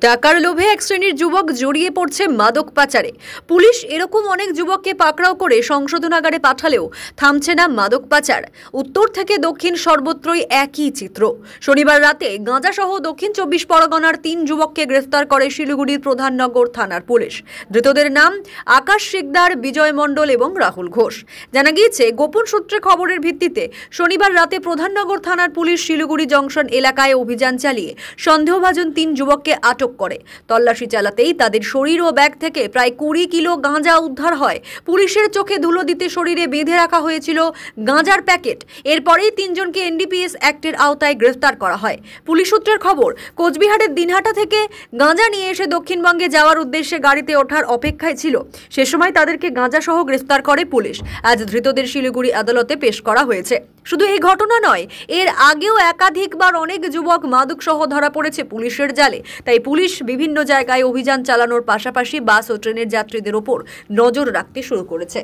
টাকার লোভে এক শ্রেণীর যুবক জড়িয়ে পড়ছে মাদক পাচারে। পুলিশ এরকম অনেক যুবককে পাকড়াও করে সংশোধনাগারে পাঠালেও থামছে না মাদক পাচার। উত্তর থেকে দক্ষিণ সর্বত্রই একই চিত্র। শনিবার রাতে গাঁজাসহ দক্ষিণ 24 পরগনার 3 যুবককে গ্রেফতার করে শিলিগুড়ির প্রধাননগর থানার পুলিশ। ধৃতদের নাম আকাশ শিকদার, বিজয় মণ্ডল এবং রাহুল ঘোষ। জানা গিয়েছে, গোপন সূত্রে খবরের ভিত্তিতে শনিবার রাতে প্রধাননগর থানার পুলিশ শিলিগুড়ি জংশন এলাকায় অভিযান চালিয়ে সন্দেহভাজন 3 যুবককে আটক করে। তল্লাশি চালাতেই তাদের শরীর ও ব্যাগ থেকে প্রায় 20 কিলো গাঁজা উদ্ধার হয়। পুলিশের চোখে ধুলো দিতে শরীরে বেঁধে রাখা হয়েছিল গাঁজার প্যাকেট। এরপরেই 3 জনকে এনডিপিএস অ্যাক্টের আওতায় গ্রেফতার করা হয়। পুলিশ সূত্রের খবর, কোচবিহারের দিনহাটা থেকে গাঁজা নিয়ে এসে দক্ষিণবঙ্গে যাওয়ার উদ্দেশ্যে গাড়িতে ওঠার অপেক্ষায় ছিল। সে সময় তাদেরকে গাঁজা সহ গ্রেফতার করে পুলিশ। আজ ধৃতদের শিলিগুড়ি আদালতে পেশ করা হয়েছে। শুধু এই ঘটনা নয়, এর আগেও একাধিকবার অনেক যুবক মাদক সহ ধরা পড়েছে পুলিশের জালে। তাই পুলিশ বিভিন্ন জায়গায় অভিযান চালানোর পাশাপাশি বাস ও ট্রেনের যাত্রীদের ওপর নজর রাখতে শুরু করেছে।